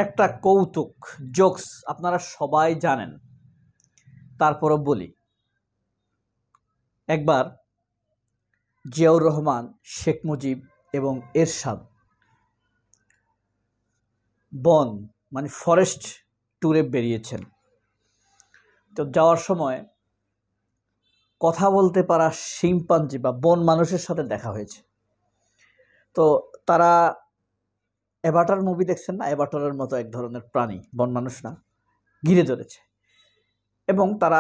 একটা কৌতুক জোকস আপনারা সবাই জানেন, তারপরও বলি। একবার জিয়াউর রহমান, শেখ মুজিব এবং এরশাদ বন মানে ফরেস্ট ট্যুরে বেরিয়েছেন। তো যাওয়ার সময় কথা বলতে পারা শিম্পাঞ্জি বা বন মানুষের সাথে দেখা হয়েছে। তো তারা অ্যাভাটার মুভি দেখছেন না, অ্যাভাটারের মতো এক ধরনের প্রাণী, বন মানুষ না, ঘিরে ধরেছে এবং তারা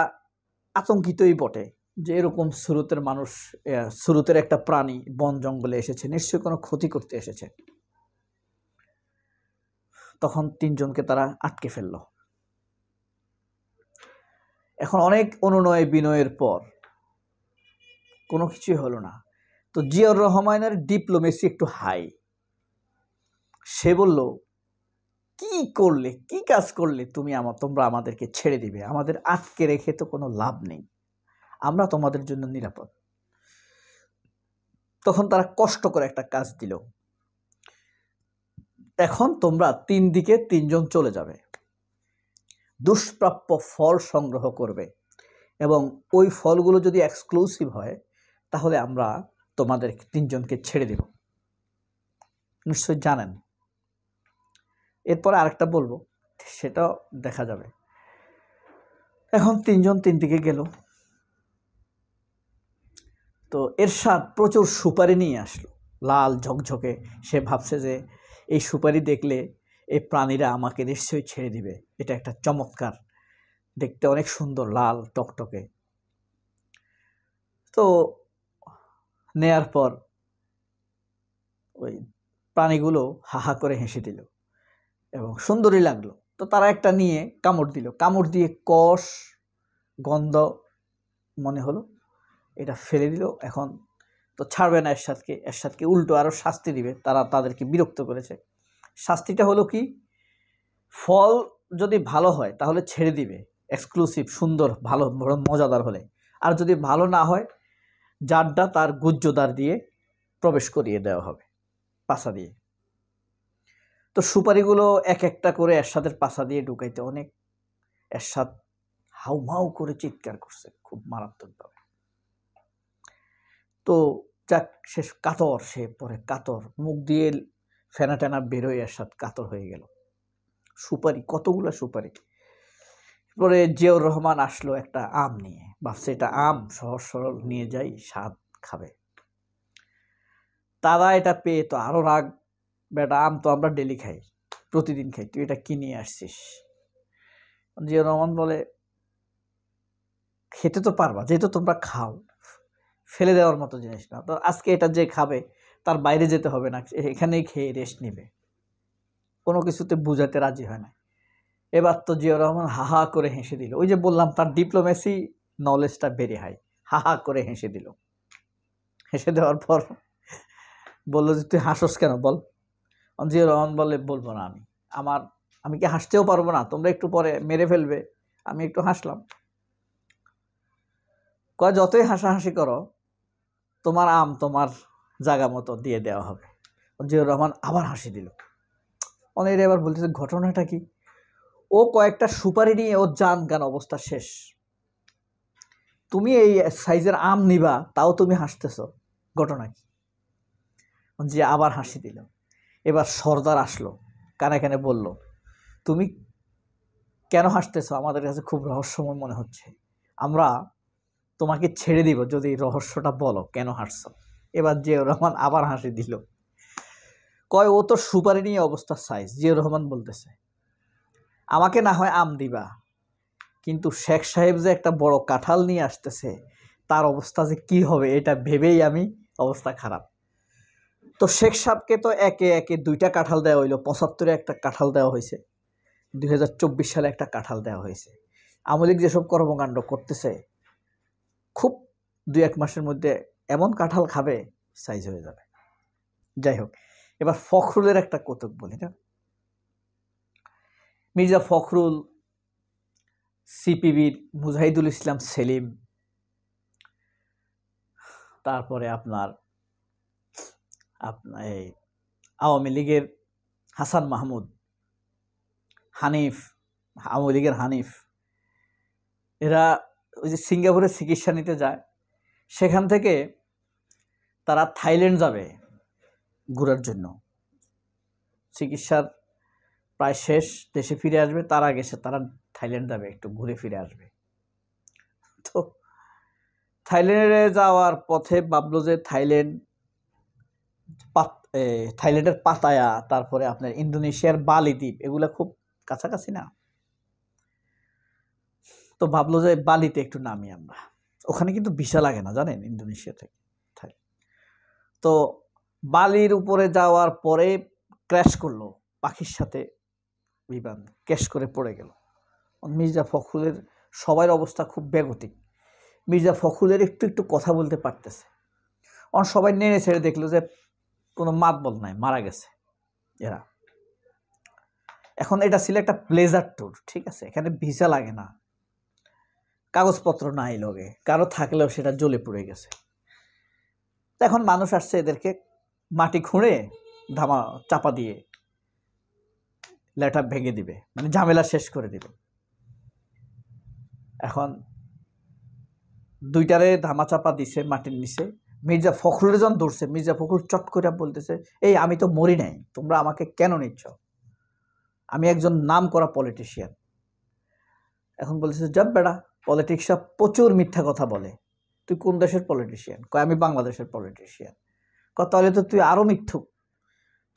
আতঙ্কিতই বটে যে এরকম সুরতের মানুষ, সুরতের একটা প্রাণী বন জঙ্গলে এসেছে, নিশ্চয়ই কোনো ক্ষতি করতে এসেছে। তখন তিনজনকে তারা আটকে ফেলল। এখন অনেক অনুনয় বিনয়ের পর কোনো কিছুই হলো না। তো জিয়াউর রহমানের ডিপ্লোমেসি একটু হাই। সে বলল, কি করলে, কি কাজ করলে তোমরা আমাদেরকে ছেড়ে দিবে? আমাদের আটকে রেখে তো কোনো লাভ নেই, আমরা তোমাদের জন্য নিরাপদ। তখন তারা কষ্ট করে একটা কাজ দিল, এখন তোমরা তিন দিকে তিনজন চলে যাবে, দুষ্প্রাপ্য ফল সংগ্রহ করবে এবং ওই ফলগুলো যদি এক্সক্লুসিভ হয় তাহলে আমরা তোমাদের তিনজনকে ছেড়ে দেব। নিশ্চয়ই জানেন। এরপরে আরেকটা বলবো, সেটাও দেখা যাবে। এখন তিনজন তিন দিকে গেল। তো এরশাদ প্রচুর সুপারি নিয়ে আসলো, লাল ঝকঝকে। সে ভাবছে যে এই সুপারি দেখলে এই প্রাণীরা আমাকে নিশ্চয়ই ছেড়ে দিবে, এটা একটা চমৎকার, দেখতে অনেক সুন্দর, লাল টকটকে। তো নেয়ার পর ওই প্রাণীগুলো হাহা করে হেসে দিল এবং সুন্দরই লাগলো। তো তারা একটা নিয়ে কামড় দিল, কামড় দিয়ে কষ গন্ধ মনে হলো, এটা ফেলে দিল। এখন তো ছাড়বে না এরশাদকে উল্টো আরও শাস্তি দিবে, তারা তাদেরকে বিরক্ত করেছে। শাস্তিটা হলো কি, ফল যদি ভালো হয় তাহলে ছেড়ে দিবে, এক্সক্লুসিভ সুন্দর ভালো মজাদার হলে, আর যদি ভালো না হয় জারটা তার গুজ্জদার দিয়ে প্রবেশ করিয়ে দেওয়া হবে পাছা দিয়ে। তো সুপারিগুলো এক একটা করে এরশাদের পাছা দিয়ে ঢুকাইতে অনেক, এরশাদ হাউমাউ করে চিৎকার করছে খুব মারাত্মকভাবে। তো যাক, শেষ কাতর, সে পরে কাতর, মুখ দিয়ে ফেনা টেনা বেরোয়, এরশাদ কাতর হয়ে গেল। সুপারি, কতগুলো সুপারি। পরে জিয়াউর রহমান আসলো একটা আম নিয়ে, ভাবছে এটা আম, সহজ সরল নিয়ে যাই, স্বাদ খাবে। তারা এটা পেয়ে তো আরো রাগ, বেটা আম তো আমরা ডেলি খাই, প্রতিদিন খাই, তুই এটা কি নিয়ে আসছিস? জিয়াউর রহমান বলে, খেতে তো পারবা, যেহেতু তোমরা খাও, ফেলে দেওয়ার মতো জিনিস না, তো আজকে এটা যে খাবে তার বাইরে যেতে হবে না, এখানেই খেয়ে রেস্ট নেবে। কোনো কিছুতে বুঝাতে রাজি হয় না। এবার তো জিয়াউর রহমান হাহা করে হেসে দিল। ওই যে বললাম তার ডিপ্লোমেসি নলেজটা ভেরি হাই, হাহা করে হেসে দিল। হেসে দেওয়ার পর বললো যে তুই হাসোস কেন বল? জিয়াউর রহমান বলে, বলবো না, আমি কি হাসতেও পারবো না? তোমরা একটু পরে মেরে ফেলবে, আমি একটু হাসলাম। কয় যতই হাসাহাসি করো, তোমার আম তোমার জায়গা মতো দিয়ে দেওয়া হবে। জিয়াউর রহমান আবার হাসি দিল। অনেক এবার বলতেছে ঘটনাটা কি? ও কয়েকটা সুপারি নিয়ে ওর জান গান অবস্থা শেষ। তুমি এই সাইজের আম নিবা, তাও তুমি হাসতেছ, ঘটনা কি? যে আবার হাসি দিল। এবার সর্দার আসলো, কানে কানে বলল, তুমি কেন হাসতেছ? আমাদের কাছে খুব রহস্যময় মনে হচ্ছে, আমরা তোমাকে ছেড়ে দিব যদি রহস্যটা বলো, কেন হাসছ? এবার জিয়াউর রহমান আবার হাসি দিল। কয় ও তো সুপারি নিয়ে অবস্থা সাইজ। জিয়াউর রহমান বলতেছে, আমাকে না হয় আম দিবা, কিন্তু শেখ সাহেব যে একটা বড় কাঁঠাল নিয়ে আসতেছে, তার অবস্থা যে কি হবে এটা ভেবেই আমি অবস্থা খারাপ। তো শেখ সাহেবকে তো একে একে দুইটা কাঁঠাল দেওয়া হইলো, 75-এ একটা কাঁঠাল দেওয়া হয়েছে, 2024 সালে একটা কাঁঠাল দেওয়া হয়েছে। আওয়ামী লীগ যেসব কর্মকাণ্ড করতেছে, খুব 2-1 মাসের মধ্যে এমন কাঁঠাল খাবে, সাইজ হয়ে যাবে। যাই হোক, এবার ফখরুলের একটা কৌতুক বলি না। মির্জা ফখরুল, সিপিবির মুজাহিদুল ইসলাম সেলিম, তারপরে আপনার এই আওয়ামী লীগের হাসান মাহমুদ, হানিফ, আওয়ামী লীগের হানিফ, এরা ওই যে সিঙ্গাপুরে চিকিৎসা নিতে যায়, সেখান থেকে তারা থাইল্যান্ড যাবে ঘোরার জন্য। চিকিৎসার প্রায় শেষ, দেশে ফিরে আসবে, তার আগে তারা থাইল্যান্ড যাবে, একটু ঘুরে ফিরে আসবে। তো থাইল্যান্ডে যাওয়ার পথে ভাবলো যে থাইল্যান্ডের পাতায়া, তারপরে আপনার ইন্দোনেশিয়ার বালি দ্বীপ, এগুলো খুব কাছাকাছি না। তো ভাবলো যে বালিতে একটু নামি আমরা, ওখানে কিন্তু ভিসা লাগে না জানেন, ইন্দোনেশিয়া থেকে। তো বালির উপরে যাওয়ার পরে ক্র্যাশ করলো পাখির সাথে, বিমান ক্র্যাশ করে পড়ে গেল। মির্জা ফখরুলের সবার অবস্থা খুব বেগতিক। মির্জা ফখরুলের একটু একটু কথা বলতে পারতেছে, সবাই নেড়ে ছেড়ে দেখলো যে কোনো মাতবল নাই, মারা গেছে এরা। এখন এটা ছিল একটা প্লেজার ট্যুর, ঠিক আছে, এখানে ভিসা লাগে না, কাগজপত্র নাই লগে, কারো থাকলেও সেটা জ্বলে পড়ে গেছে। এখন মানুষ আসছে এদেরকে মাটি খুঁড়ে ধামা চাপা দিয়ে লেটা ভেঙে দিবে, মানে ঝামেলা শেষ করে দিবে। এখন দুইটারে ধামা চাপা দিছে মাটির নিচে। মির্জা ফখরুল যখন ধরছে, মির্জা ফখরুল চট করে বলতেছে, এই আমি তো মরি নাই, তোমরা আমাকে কেন নিচ্ছ? আমি একজন নাম করা পলিটিশিয়ান। এখন বলতেছে, যাব বেড়া, পলিটিক্সরা প্রচুর মিথ্যা কথা বলে, তুই কোন দেশের পলিটিশিয়ান? কয় আমি বাংলাদেশের পলিটিশিয়ান। তাহলে তো তুই আরো মিথ্যুক,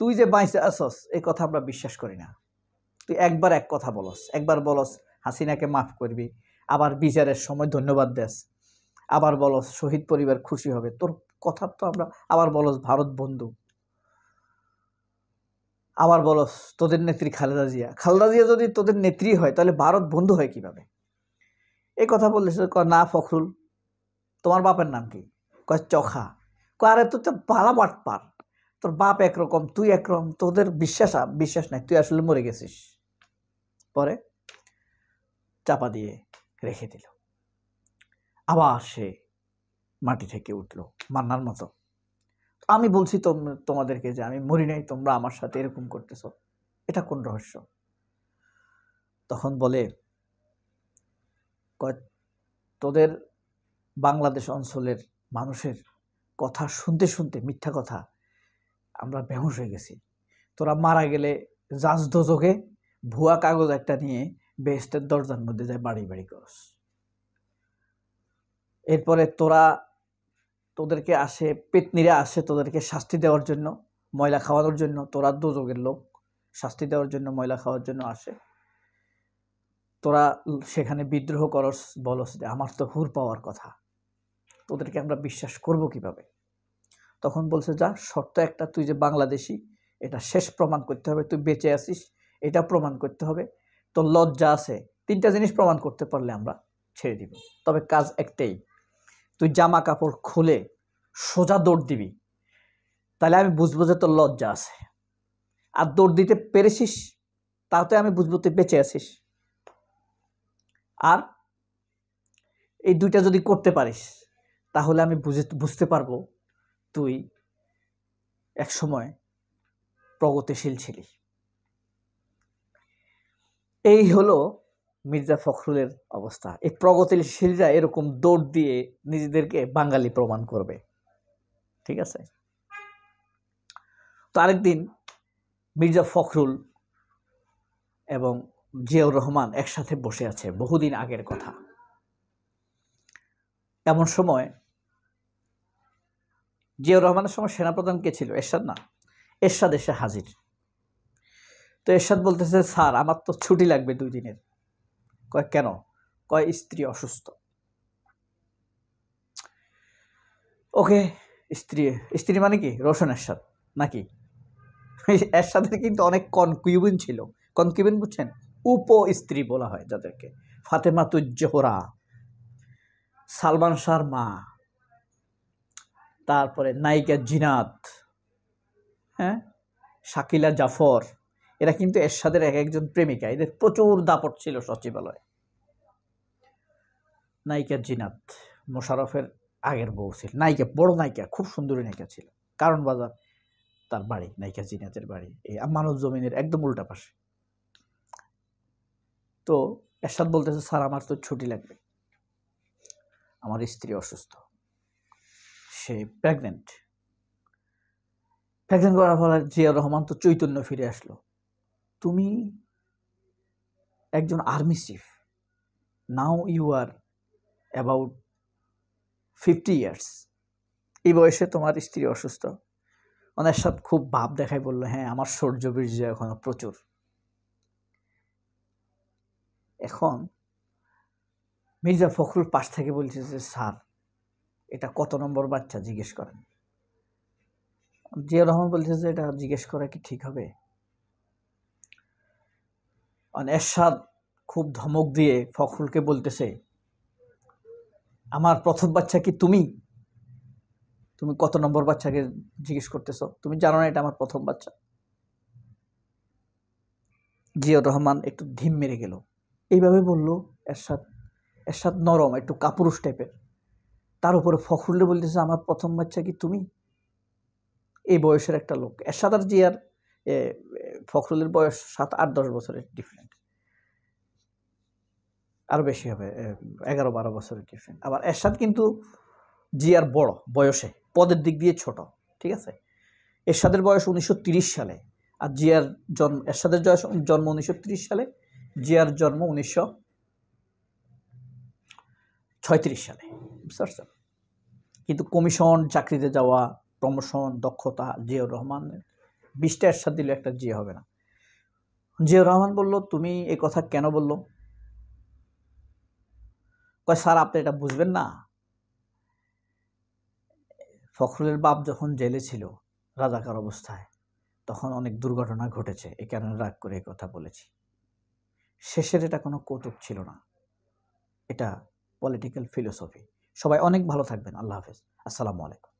তুই যে বাইসে আসস এই কথা আমরা বিশ্বাস করি না। তুই একবার এক কথা বলস, একবার বলস হাসিনাকে মাফ করবি, আবার বিচারের সময় ধন্যবাদ দেস, আবার বলস শহীদ পরিবার খুশি হবে, তোর কথা তো আমরা, আবার বলস ভারত বন্ধু, আবার বলস তোদের নেত্রী খালেদা জিয়া। খালেদা জিয়া যদি তোদের নেত্রী হয় তাহলে ভারত বন্ধু হয় কিভাবে? এই কথা বলতেছে। না ফখরুল, তোমার বাপের নাম কি? কয় চখা। আরে তুই তো ভালো বাটপার, তোর বাপ একরকম তুই একরকম, তোদের বিশ্বাস নাই, তুই আসলে মরে গেছিস। পরে চাপা দিয়ে রেখে দিল। আবার সে মাটি থেকে উঠলো মান্নার মতো। আমি বলছি তোমাদেরকে যে আমি মরি নাই, তোমরা আমার সাথে এরকম করতেছ, এটা কোন রহস্য? তখন বলে, তোদের বাংলাদেশ অঞ্চলের মানুষের কথা শুনতে শুনতে, মিথ্যা কথা, আমরা বেহুশ হয়ে গেছি। তোরা মারা গেলে জাজ দোজকে ভুয়া কাগজ একটা নিয়ে বেহেশতের দরজার মধ্যে যায় বাড়ি বাড়ি করস। এরপরে তোদেরকে আসে, পেতনিরা আসে তোদেরকে শাস্তি দেওয়ার জন্য, ময়লা খাওয়ানোর জন্য। তোরা দোজকের লোক, শাস্তি দেওয়ার জন্য, ময়লা খাওয়ার জন্য আসে। তোরা সেখানে বিদ্রোহ করস, বলস যে আমার তো হুর পাওয়ার কথা, তোদেরকে আমরা বিশ্বাস করব কিভাবে? তখন বলছে, যা, শর্ত একটা, তুই যে বাংলাদেশি এটা শেষ প্রমাণ করতে হবে, তুই বেঁচে আছিস এটা প্রমাণ করতে হবে, তোর লজ্জা আছে, 3টা জিনিস প্রমাণ করতে পারলে আমরা ছেড়ে দিব। তবে কাজ একটাই, তুই জামা কাপড় খুলে সোজা দৌড় দিবি, তাহলে আমি বুঝবো যে তোর লজ্জা আছে। আর দৌড় দিতে পেরেছিস, তাতে আমি বুঝবো তুই বেঁচে আছিস। আর এই 2টা যদি করতে পারিস, তাহলে আমি বুঝতে পারবো তুই এক সময় প্রগতিশীল ছিলি। এই হলো মির্জা ফখরুলের অবস্থা। এই প্রগতিশীলরা এরকম দৌড় দিয়ে নিজেদেরকে বাঙালি প্রমাণ করবে, ঠিক আছে? তো আরেকদিন মির্জা ফখরুল এবং জিয়াউর রহমান একসাথে বসে আছে, বহুদিন আগের কথা। এমন সময় জিয়াউর রহমানের সময় সেনাপ্রধান কে ছিল? এরশাদ না? এরশাদ এসে হাজির। তো এরশাদ বলতেছে, স্যার আমার তো ছুটি লাগবে 2 দিনের। কয় কেন? কয় স্ত্রী অসুস্থ। ওকে, স্ত্রী মানে কি? রোশন এরশাদ নাকি? এরশাদের কিন্তু অনেক কনকিউবিন ছিল। কনকিউবিন বুঝছেন? উপ স্ত্রী বলা হয় যাদেরকে। ফাতেমাতুজ জোহরা, সালমান শাহর মা, তারপরে নায়িকা জিনাত, হ্যাঁ, শাকিলা জাফর, এরা কিন্তু এরশাদের একজন প্রেমিকা। এদের প্রচুর দাপট ছিল সচিবালয়ে। নায়িকা জিনাত মোশাররফের আগের বউ ছিল, নায়িকা, বড় নায়িকা, খুব সুন্দরী নায়িকা ছিল। কারণ বাজার তার বাড়ি, নায়িকা জিনাতের বাড়ি এই মানব জমিনের একদম উল্টা পাশে। তো এরশাদ বলতেছে, স্যার আমার তো ছুটি লাগবে, আমার স্ত্রী অসুস্থ, সে প্রেগনেন্ট করার ফলে জিয়াউর রহমান তো চৈতন্য ফিরে আসলো। তুমি একজন army chief, now you are about 50 years, এই বয়সে তোমার স্ত্রী অসুস্থ। এরশাদ খুব ভাব দেখায় বলল, হ্যাঁ আমার শৌর্য বীর্য এখনো প্রচুর। এখন মির্জা ফখরুল পাশ থেকে বলছে যে স্যার এটা কত নম্বর বাচ্চা জিজ্ঞেস করেন। জিয়াউর রহমান বলছে যে এটা জিজ্ঞেস করা কি ঠিক হবে? এরশাদ খুব ধমক দিয়ে ফখরুলকে বলতেছে, আমার প্রথম বাচ্চা কি তুমি? তুমি কত নম্বর বাচ্চাকে জিজ্ঞেস করতেছো? তুমি জানো না এটা আমার প্রথম বাচ্চা? জিয়াউর রহমান একটু ধিম মেরে গেল। এইভাবে বলল এরশাদ নরম, একটু কাপুরুষ টাইপের। তার উপরে ফখরুলে বলতেছে আমার প্রথম বাচ্চা কি তুমি? এই বয়সের একটা লোক। এরশাদ আর জিয়ার ফখরুলের বয়স 7-8-10 বছরের ডিফারেন্ট, আরো বেশি হবে, 11-12 বছরের ডিফারেন্ট। আবার এরশাদ কিন্তু জিয়ার বড় বয়সে, পদের দিক দিয়ে ছোট, ঠিক আছে? এরশাদের বয়স 1930 সালে, আর জিয়ার এরশাদের জন্ম 1930 সালে, জিয়ার জন্ম 1936 সালে, বুঝতে পারছেন? কিন্তু কমিশন, চাকরিতে যাওয়া, প্রমোশন, দক্ষতা জিয়াউর রহমানের 20টা এরশাদ দিলে একটা জিয়া হবে না। জিয়াউর রহমান বলল, তুমি এ কথা কেন বললো? কয় স্যার আপনি এটা বুঝবেন না, ফখরুলের বাপ যখন জেলে ছিল রাজাকার অবস্থায়, তখন অনেক দুর্ঘটনা ঘটেছে, এই কারণে রাগ করে এই কথা বলেছি। শেষের এটা কোনো কৌতুক ছিল না, এটা পলিটিক্যাল ফিলোসফি। সবাই অনেক ভালো থাকবেন। আল্লাহ হাফেজ। আসসালামু আলাইকুম।